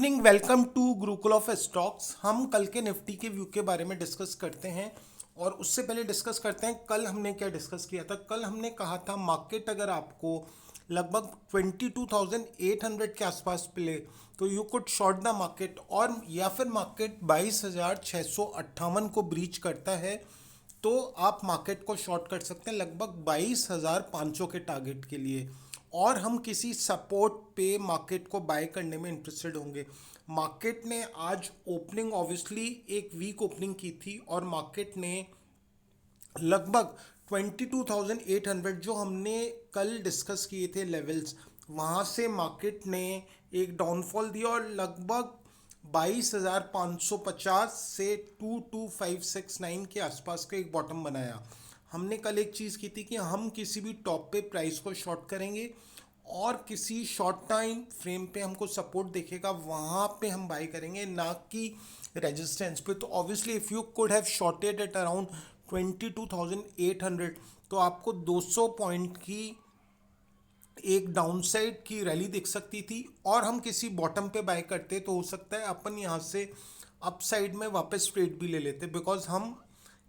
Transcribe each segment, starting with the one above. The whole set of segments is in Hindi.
Evening, welcome to Gurukul of stocks. हम कल के निफ्टी के व्यू के बारे में डिस्कस करते हैं और उससे पहले डिस्कस करते हैं कल हमने क्या डिस्कस किया था। कल हमने कहा था मार्केट अगर आपको लगभग 22,800 के आसपास मिले तो you could short the market, और या फिर मार्केट 22,658 को ब्रीच करता है तो आप मार्केट को शॉर्ट कर सकते हैं लगभग 22,500 के टारगेट के लिए। और हम किसी सपोर्ट पे मार्केट को बाय करने में इंटरेस्टेड होंगे। मार्केट ने आज ओपनिंग ऑब्वियसली एक वीक ओपनिंग की थी और मार्केट ने लगभग 22,800 जो हमने कल डिस्कस किए थे लेवल्स, वहाँ से मार्केट ने एक डाउनफॉल दिया और लगभग 22,550 से 22,569 के आसपास का एक बॉटम बनाया। हमने कल एक चीज़ की थी कि हम किसी भी टॉप पे प्राइस को शॉर्ट करेंगे और किसी शॉर्ट टाइम फ्रेम पे हमको सपोर्ट दिखेगा वहाँ पे हम बाय करेंगे, ना कि रेजिस्टेंस पे। तो obviously if you could have shorted at around 22,800 तो आपको 200 पॉइंट की एक डाउनसाइड की रैली दिख सकती थी और हम किसी बॉटम पे बाय करते तो हो सकता है अपन यहाँ से अपसाइड में वापस ट्रेड भी ले लेते, बिकॉज हम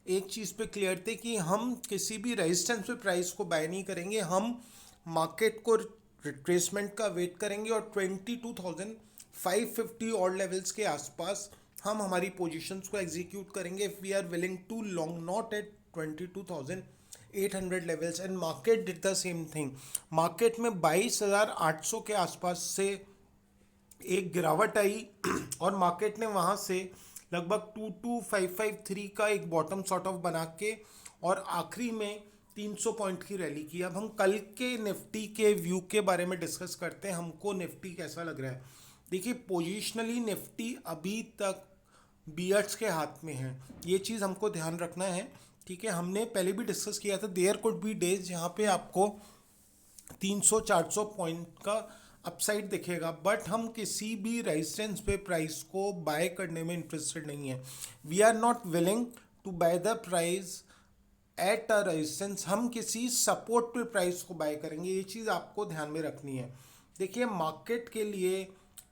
एक चीज़ पे क्लियर थे कि हम किसी भी रेजिस्टेंस पे प्राइस को बाय नहीं करेंगे। हम मार्केट को रिट्रेसमेंट का वेट करेंगे और 22,550 और लेवल्स के आसपास हम हमारी पोजीशंस को एग्जीक्यूट करेंगे if we are willing to long, not at 22,800 levels. And market did the same thing. Market में 22,800 के आसपास से एक गिरावट आई और मार्केट ने वहाँ से लगभग 22,553 का एक बॉटम सॉर्ट ऑफ बना के और आखिरी में 300 पॉइंट की रैली की। अब हम कल के निफ्टी के व्यू के बारे में डिस्कस करते हैं। हमको निफ्टी कैसा लग रहा है। देखिए, पोजिशनली निफ्टी अभी तक बियर्स के हाथ में है, ये चीज़ हमको ध्यान रखना है। ठीक है, हमने पहले भी डिस्कस किया था देयर कुड बी डेज जहाँ पे आपको 300-400 पॉइंट का अपसाइड दिखेगा, बट हम किसी भी रेजिस्टेंस पे प्राइस को बाय करने में इंटरेस्टेड नहीं है। We are not willing to buy the price at a resistance. हम किसी सपोर्ट पे प्राइस को बाय करेंगे, ये चीज़ आपको ध्यान में रखनी है। देखिए, मार्केट के लिए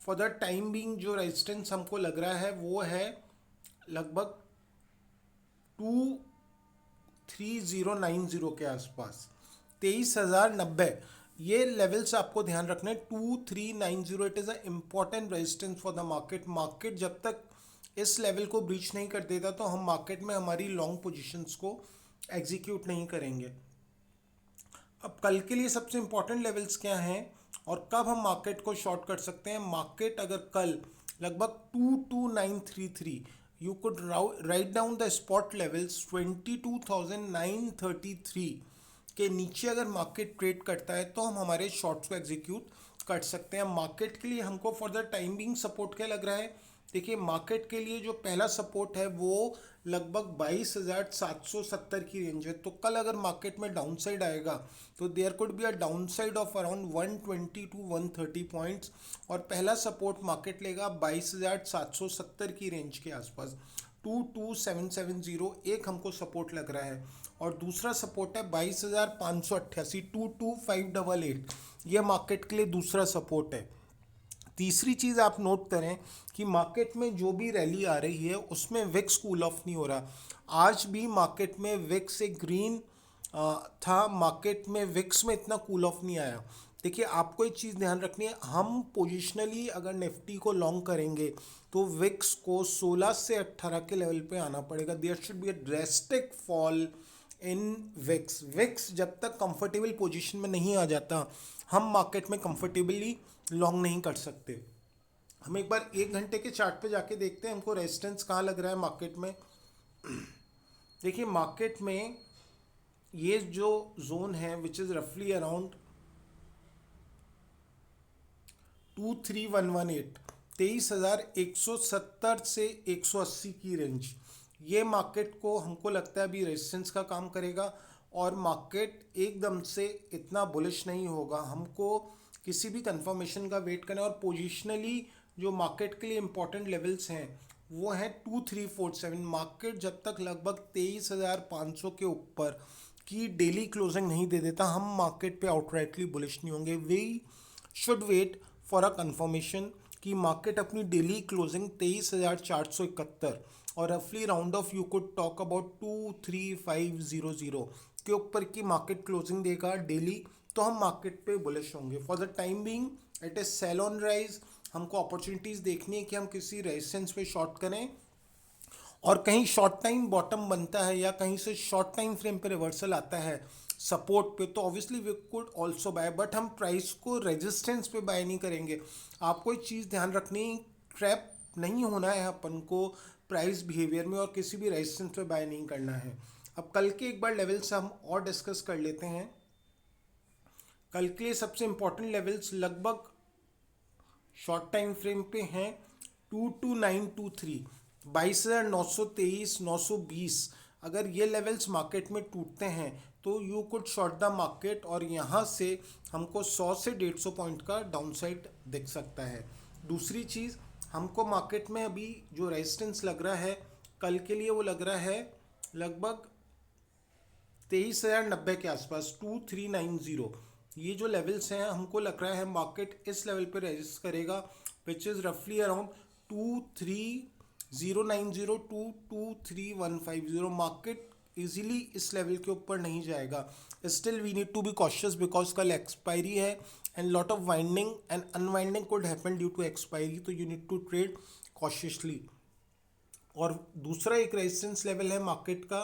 फॉर द टाइम बीइंग जो रेजिस्टेंस हमको लग रहा है वो है लगभग 23090 के आसपास, 23,090। ये लेवल्स आपको ध्यान रखना है। 2390 it is a important resistance for the market. Market जब तक इस लेवल को ब्रीच नहीं कर देता तो हम मार्केट में हमारी लॉन्ग पोजीशंस को एग्जीक्यूट नहीं करेंगे। अब कल के लिए सबसे इम्पॉर्टेंट लेवल्स क्या हैं और कब हम मार्केट को शॉर्ट कर सकते हैं। मार्केट अगर कल लगभग 22,933, you could write down the spot levels 22,933 के नीचे अगर मार्केट ट्रेड करता है तो हम हमारे शॉर्ट्स को एग्जीक्यूट कर सकते हैं। मार्केट के लिए हमको for the time being support क्या लग रहा है। देखिए, मार्केट के लिए जो पहला सपोर्ट है वो लगभग 22,770 की रेंज है। तो कल अगर मार्केट में डाउन साइड आएगा तो there could be a down side of around 120 to 130 points, और पहला सपोर्ट मार्केट लेगा 22,770 की रेंज के आसपास। 22,770 एक हमको सपोर्ट लग रहा है और दूसरा सपोर्ट है 22,588, 22,588। यह मार्केट के लिए दूसरा सपोर्ट है। तीसरी चीज़ आप नोट करें कि मार्केट में जो भी रैली आ रही है उसमें विक्स कूल ऑफ नहीं हो रहा। आज भी मार्केट में विक्स एक ग्रीन था, मार्केट में विक्स में इतना कूल ऑफ नहीं आया। देखिए, आपको एक चीज़ ध्यान रखनी है, हम पोजिशनली अगर निफ्टी को लॉन्ग करेंगे तो विक्स को 16 से 18 के लेवल पे आना पड़ेगा। There should be a drastic fall in VIX. VIX जब तक कंफर्टेबल पोजीशन में नहीं आ जाता हम मार्केट में कंफर्टेबली लॉन्ग नहीं कर सकते। हम एक बार 1 घंटे के चार्ट पे जाके देखते हैं हमको रेजिस्टेंस कहाँ लग रहा है मार्केट में। देखिए, मार्केट में ये जो जोन है विच इज़ रफली अराउंड 23,118, 23,170 से 180 की रेंज, ये मार्केट को हमको लगता है अभी रेजिस्टेंस का काम करेगा और मार्केट एकदम से इतना बुलिश नहीं होगा। हमको किसी भी कंफर्मेशन का वेट करना है और पोजिशनली जो मार्केट के लिए इंपॉर्टेंट लेवल्स हैं वो हैं 2347। मार्केट जब तक लगभग 23,500 के ऊपर की डेली क्लोजिंग नहीं दे देता हम मार्केट पे आउटराइटली बुलिश नहीं होंगे। We should wait for a confirmation कि मार्केट अपनी डेली क्लोजिंग 23,471 और रफली round off you could talk about 23500 के ऊपर की मार्केट क्लोजिंग देगा डेली, तो हम मार्केट पे बुलिश होंगे। For the time being it is sell on rise. हमको अपॉर्चुनिटीज देखनी है कि हम किसी रेजिस्टेंस पे शॉर्ट करें, और कहीं शॉर्ट टाइम बॉटम बनता है या कहीं से शॉर्ट टाइम फ्रेम पे रिवर्सल आता है सपोर्ट पे, तो obviously we could also buy, but हम प्राइस को रेजिस्टेंस पे बाय नहीं करेंगे। आपको एक चीज़ ध्यान रखनी, ट्रैप नहीं होना है अपन को प्राइस बिहेवियर में, और किसी भी रेजिस्टेंस पे बाय नहीं करना है। अब कल के एक बार लेवल्स हम और डिस्कस कर लेते हैं। कल के लिए सबसे इंपॉर्टेंट लेवल्स लगभग शॉर्ट टाइम फ्रेम पे हैं 22923, 22,923, 920। अगर ये लेवल्स मार्केट में टूटते हैं तो you could short the market, और यहाँ से हमको 100 से 150 पॉइंट का डाउनसाइड दिख सकता है। दूसरी चीज़, हमको मार्केट में अभी जो रेजिस्टेंस लग रहा है कल के लिए, वो लग रहा है लगभग 23,090 के आसपास, 2390। ये जो लेवल्स हैं हमको लग रहा है मार्केट इस लेवल पे रेजिस्ट करेगा, विच इज़ रफली अराउंड 23,090 टू 23,150। मार्केट इजीली इस लेवल के ऊपर नहीं जाएगा। Still we need to be cautious because कल एक्सपायरी है and lot of winding and unwinding could happen due to expiry, तो you need to trade cautiously. और दूसरा एक रेजिस्टेंस लेवल है मार्केट का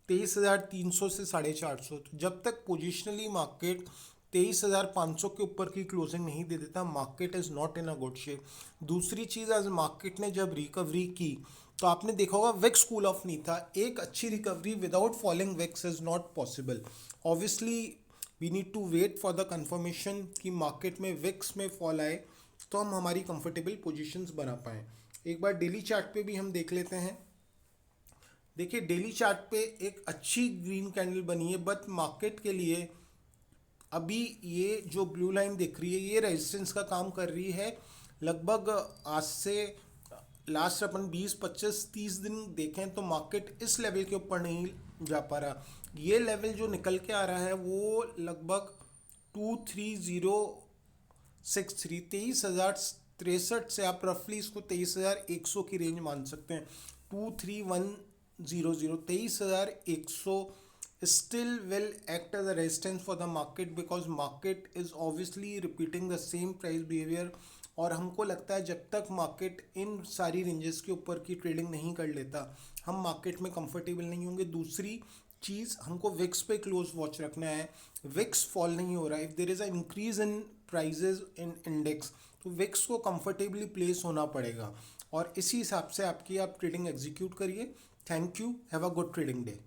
23,300 से 450। तो जब तक पोजिशनली मार्केट 23,500 के ऊपर की क्लोजिंग नहीं दे देता, market is not in a good shape. दूसरी चीज़, आज मार्केट ने जब रिकवरी की तो आपने देखा होगा विक्स कूल ऑफ नहीं था। एक अच्छी recovery without falling VIX is not possible. Obviously we need to wait for the confirmation कि मार्केट में विक्स में फॉल आए तो हम हमारी कंफर्टेबल पोजीशंस बना पाएँ। एक बार डेली चार्ट पे भी हम देख लेते हैं। देखिए डेली चार्ट पे एक अच्छी ग्रीन कैंडल बनी है, बट मार्केट के लिए अभी ये जो ब्लू लाइन दिख रही है ये रेजिस्टेंस का काम कर रही है। लगभग आज से लास्ट अपन 20, 25, 30 दिन देखें तो मार्केट इस लेवल के ऊपर नहीं जा पा रहा। ये लेवल जो निकल के आ रहा है वो लगभग 23063, 23,063 से आप रफली इसको 23,100 की रेंज मान सकते हैं। 23100, 23,100 still will act as a resistance for the market because market is obviously repeating the same price behavior। और हमको लगता है जब तक मार्केट इन सारी रेंजेस के ऊपर की ट्रेडिंग नहीं कर लेता हम मार्केट में कंफर्टेबल नहीं होंगे। दूसरी चीज़, हमको विक्स पे क्लोज वॉच रखना है। विक्स फॉल नहीं हो रहा है। If there is a increase in prices in index तो विक्स को कंफर्टेबली प्लेस होना पड़ेगा, और इसी हिसाब से आप ट्रेडिंग एग्जीक्यूट करिए। Thank you, have a good trading day.